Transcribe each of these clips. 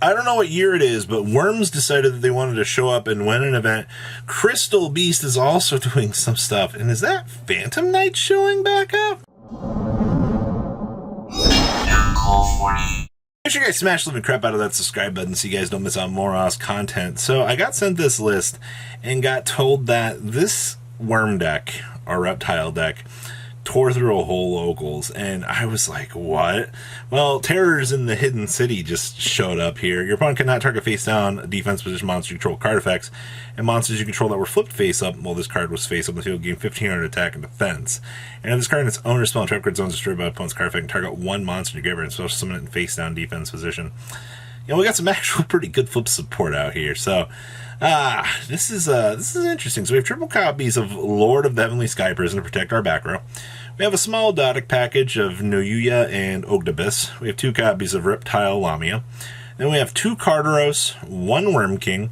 I don't know what year it is, but Worms decided that they wanted to show up and win an event. Crystal Beast is also doing some stuff. And is that Phantom Knight showing back up? Make sure you guys smash the crap out of that subscribe button so you guys don't miss out on more awesome content. So I got sent this list and got told that this worm deck, or reptile deck, tore through a whole locals, and I was like, what? Well, Terrors in the Hidden City just showed up here. Your opponent cannot target face down defense position monsters you control card effects, and monsters you control that were flipped face up while this card was face up in the field gain 1500 attack and defense. And if this card and its owner's spell and trap card zone is destroyed by opponent's card effect, and target one monster in your graveyard and special summon it in face down defense position. You know, we got some actual pretty good flip support out here, so this is interesting. So we have triple copies of Lord of the Heavenly Sky Prison to protect our back row. We have a small Dodic package of Noyuya and Ogdabus. We have 2 copies of Reptile Lamia. Then we have 2 Carderos, 1 Worm King,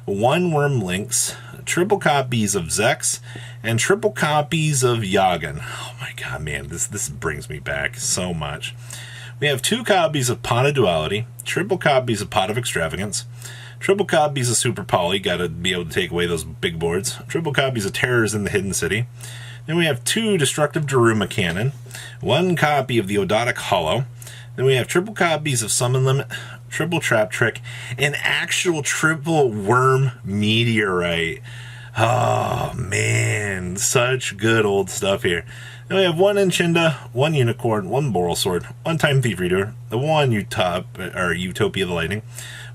1 Worm Lynx, triple copies of Zex, and triple copies of Yagan. Oh my god, man, this brings me back so much. We have 2 copies of Pot of Duality, triple copies of Pot of Extravagance, triple copies of Super Poly, gotta be able to take away those big boards, triple copies of Terrors in the Hidden City. Then we have 2 Destructive Daruma Cannon, 1 copy of the Odotic Hollow. Then we have triple copies of Summon Limit, triple Trap Trick, and actual triple Worm Meteorite. Oh man, such good old stuff here. Then we have 1 Enchinda, 1 Unicorn, 1 Boral Sword, 1 Time Thief Reader, 1 Utopia the Lightning,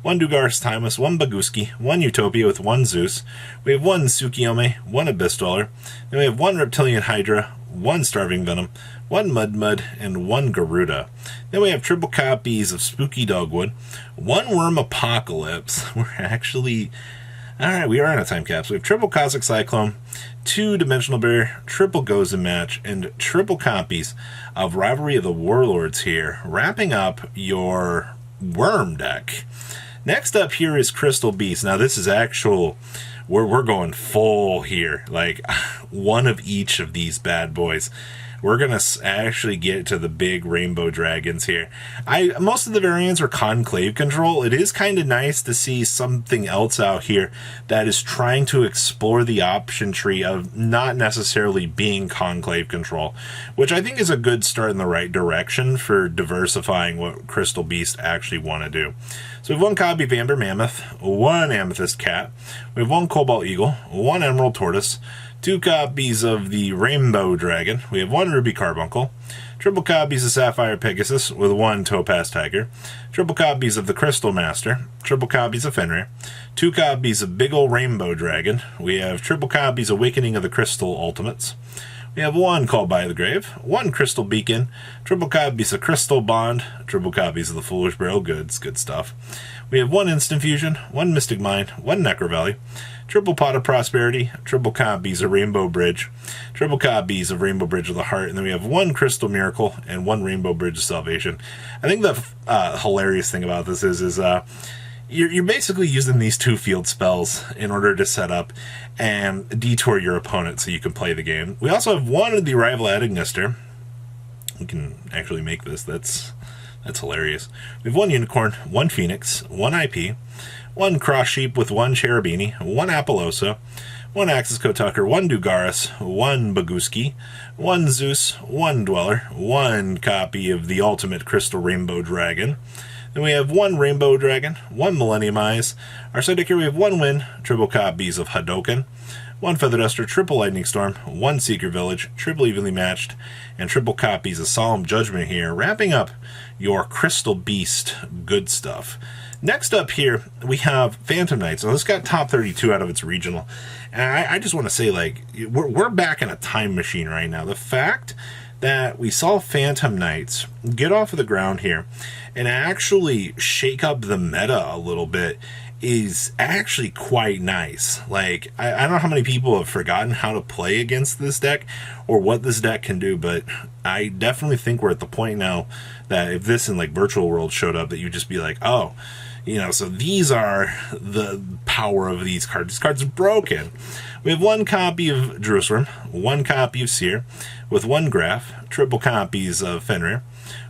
1 Dugaris Timeless, 1 Baguski, 1 Utopia with 1 Zeus. We have 1 Tsukiyome, 1 Abyss Dweller. Then we have 1 Reptilian Hydra, 1 Starving Venom, 1 Mud, and 1 Garuda. Then we have triple copies of Spooky Dogwood, 1 Worm Apocalypse. We're actually... Alright, we are on a time cap. So we have triple Cosmic Cyclone, 2 Dimensional Barrier, triple Gozen Match, and triple copies of Rivalry of the Warlords here, wrapping up your Worm deck. Next up here is Crystal Beast. Now this is actual, we're going full here, like one of each of these bad boys. We're gonna actually get to the big rainbow dragons here. Most of the variants are conclave control. It is kind of nice to see something else out here that is trying to explore the option tree of not necessarily being conclave control, which I think is a good start in the right direction for diversifying what Crystal Beast actually want to do. So we have 1 copy of Amber Mammoth, 1 Amethyst Cat, we have 1 Cobalt Eagle, 1 Emerald Tortoise, 2 copies of the Rainbow Dragon, we have 1 Ruby Carbuncle, triple copies of Sapphire Pegasus with 1 Topaz Tiger, triple copies of the Crystal Master, triple copies of Fenrir, 2 copies of Big Ol' Rainbow Dragon, we have triple copies of Awakening of the Crystal Ultimates, we have 1 Called by the Grave, 1 Crystal Beacon, triple copies of Crystal Bond, triple copies of the Foolish Burial Goods, good stuff. We have 1 Instant Fusion, 1 Mystic Mind, 1 Necro Valley, triple Pot of Prosperity, triple copies of Rainbow Bridge, triple copies of Rainbow Bridge of the Heart, and then we have 1 Crystal Miracle and 1 Rainbow Bridge of Salvation. I think the hilarious thing about this is you're basically using these 2 field spells in order to set up and detour your opponent so you can play the game. We also have 1 of the Rival Ignister. We can actually make this. That's hilarious. We have 1 Unicorn, 1 Phoenix, 1 IP, 1 Cross Sheep with 1 Cherubini, 1 Apollosa, 1 Axis Kotucker, 1 Dugaris, 1 Baguski, 1 Zeus, 1 Dweller, 1 copy of the Ultimate Crystal Rainbow Dragon. Then we have 1 Rainbow Dragon, 1 Millennium Eyes. Our side deck here we have 1 Wind, triple copies of Hadoken, 1 Feather Duster, triple Lightning Storm, 1 Seeker Village, triple Evenly Matched, and triple copies of Solemn Judgment here, wrapping up your Crystal Beast good stuff. Next up here, we have Phantom Knights. So this got top 32 out of its regional. And I just want to say, like, we're back in a time machine right now. The fact that we saw Phantom Knights get off of the ground here and actually shake up the meta a little bit is actually quite nice. Like, I don't know how many people have forgotten how to play against this deck or what this deck can do, but I definitely think we're at the point now that if this in, like, Virtual World showed up, that you'd just be like, oh, you know, so these are the power of these cards. These cards are broken. We have 1 copy of Jerusalem, 1 copy of Seer, with 1 Graph, triple copies of Fenrir.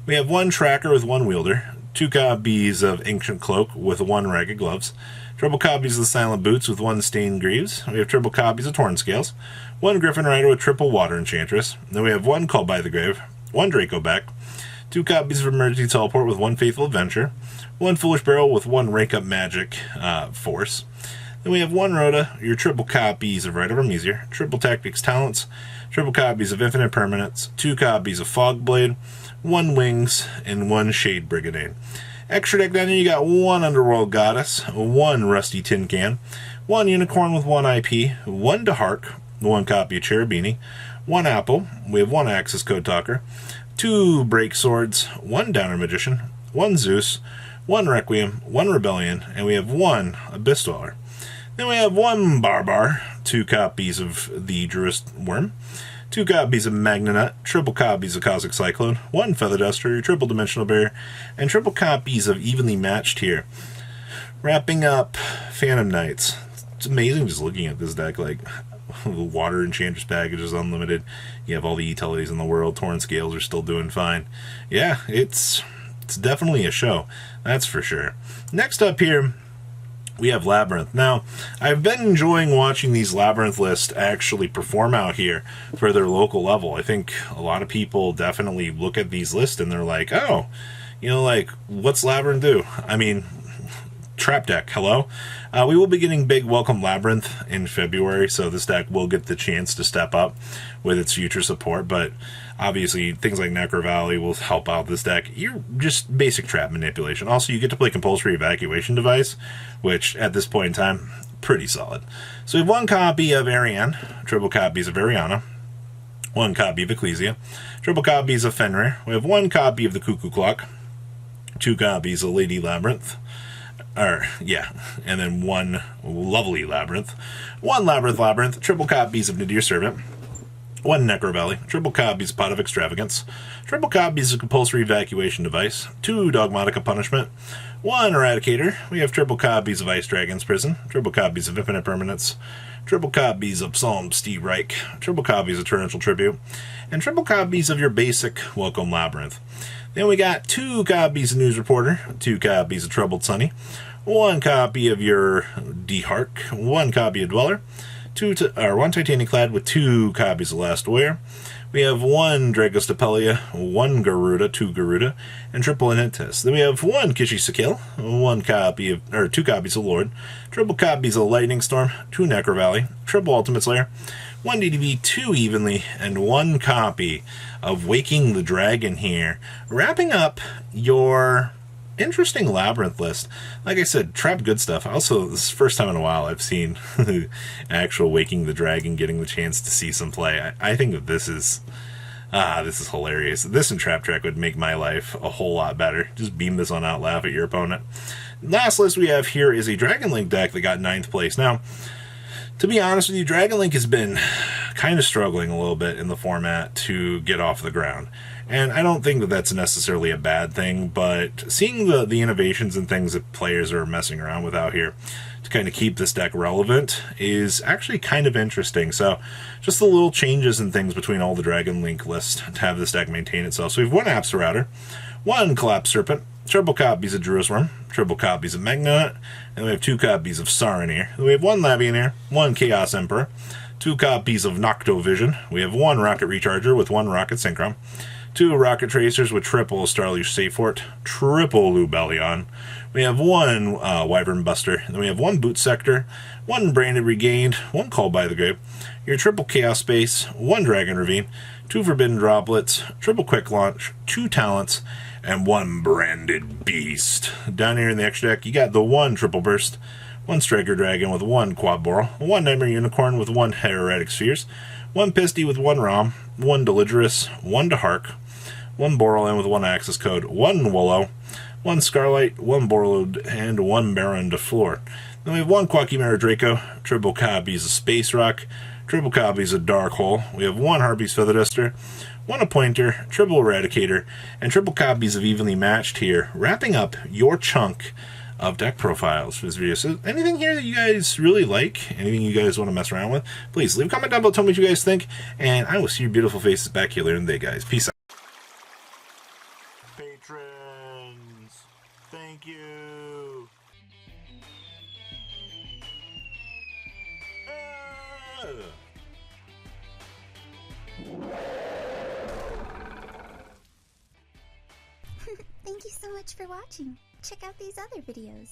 We have 1 Tracker with 1 Wielder, 2 copies of Ancient Cloak with 1 Ragged Gloves, triple copies of the Silent Boots with 1 Stained Greaves. We have triple copies of Torn Scales, 1 Griffin Rider with triple Water Enchantress. Then we have 1 Called by the Grave, 1 Draco Back, 2 copies of Emergency Teleport with 1 Faithful Adventure, 1 Foolish Barrel with 1 Rank Up Magic Force. Then we have 1 Rhoda, your triple copies of Rite of Armesier, triple Tactics Talents, triple copies of Infinite Permanence, 2 copies of Fog Blade, 1 Wings, and 1 Shade Brigade. Extra deck down here, you got 1 Underworld Goddess, 1 Rusty Tin Can, 1 Unicorn with 1 IP, 1 Dehark, 1 copy of Cherubini, 1 Apple, we have 1 Axis Code Talker, 2 Break Swords, 1 Downer Magician, 1 Zeus, 1 Requiem, 1 Rebellion, and we have 1 Abyss Dweller. Then we have 1 Barbar, 2 copies of the Druid Worm, 2 copies of Magnanut, triple copies of Cosmic Cyclone, 1 Feather Duster, triple Dimensional Barrier, and triple copies of Evenly Matched here. Wrapping up Phantom Knights. It's amazing just looking at this deck, like the Water Enchantress package is unlimited. You have all the utilities in the world. Torn Scales are still doing fine. Yeah, it's definitely a show, that's for sure. Next up here, we have Labyrinth. Now, I've been enjoying watching these Labyrinth lists actually perform out here for their local level. I think a lot of people definitely look at these lists and they're like, oh, you know, like, what's Labyrinth do? I mean, trap deck, hello? We will be getting big Welcome Labyrinth in February, so this deck will get the chance to step up with its future support, but obviously things like Necro Valley will help out this deck. You're just basic trap manipulation. Also, you get to play Compulsory Evacuation Device, which at this point in time, pretty solid. So we have 1 copy of Ariane, triple copies of Ariana, 1 copy of Ecclesia, triple copies of Fenrir. We have 1 copy of the Cuckoo Clock, 2 copies of Lady Labyrinth, and then 1 Lovely Labyrinth, 1 Labyrinth, triple copies of Nadir Servant, 1 Necro Valley, triple copies of Pot of Extravagance, triple copies of Compulsory Evacuation Device, 2 Dogmatica Punishment, 1 Eradicator. We have triple copies of Ice Dragon's Prison, triple copies of Infinite Permanence, triple copies of Psalm Steve Reich, triple copies of Torrential Tribute, and triple copies of your basic Welcome Labyrinth. Then we got 2 copies of News Reporter, 2 copies of Troubled Sunny, 1 copy of your Dehark, 1 copy of Dweller, 1 Titanic Clad with 2 copies of Last Warrior. We have 1 Dragostapelia, 1 Garuda, 2 Garuda, and triple Inantis. Then we have 1 Kishi Sakil, 2 copies of Lord, triple copies of Lightning Storm, 2 Necro Valley, triple Ultimate Slayer, 1 DDV, 2 Evenly, and 1 copy of Waking the Dragon here. Wrapping up your interesting Labyrinth list. Like I said, trap good stuff. Also, this is the first time in a while I've seen actual Waking the Dragon getting the chance to see some play. I think that this is hilarious. This and Trap Track would make my life a whole lot better. Just beam this on out, laugh at your opponent. Last list we have here is a Dragon Link deck that got 9th place. Now, to be honest with you, Dragon Link has been kind of struggling a little bit in the format to get off the ground. And I don't think that that's necessarily a bad thing, but seeing the innovations and things that players are messing around with out here to kind of keep this deck relevant is actually kind of interesting. So just the little changes and things between all the Dragon Link lists to have this deck maintain itself. So we have 1 Apps Router, 1 Collapse Serpent, triple copies of Jerusalem, triple copies of Magnanut, and we have 2 copies of Saronir. We have 1 Labyrinth, 1 Chaos Emperor, 2 copies of Noctovision. We have 1 Rocket Recharger with 1 Rocket Synchron, 2 Rocket Tracers with triple Starleaf Safefort, triple Lubellion. We have 1 Wyvern Buster, and then we have 1 Boot Sector, 1 Branded Regained, 1 Called by the Grave, your triple Chaos Space, 1 Dragon Ravine, 2 Forbidden Droplets, triple Quick Launch, 2 Talents, and 1 Branded Beast. Down here in the extra deck, you got the 1 Triple Burst, 1 Striker Dragon with 1 Quad Boral, 1 Nightmare Unicorn with 1 Heretic Spheres, 1 Pisty with 1 Rom, 1 Delidrous, 1 Dehark, 1 Borrelin with 1 Access Code, 1 Wollo, 1 Scarlight, 1 Borlud, and 1 Baron de Flor. Then we have 1 Quackimera Draco, triple copies of Space Rock, triple copies of Dark Hole. We have 1 Harpy's Feather Duster, 1 Appointer, triple Eradicator, and triple copies of Evenly Matched here, wrapping up your chunk of deck profiles for this video. So anything here that you guys really like, anything you guys want to mess around with, please leave a comment down below, tell me what you guys think, and I will see your beautiful faces back here later in the day, guys. Peace out. Patrons. Ugh. Thank you so much for watching. Check out these other videos.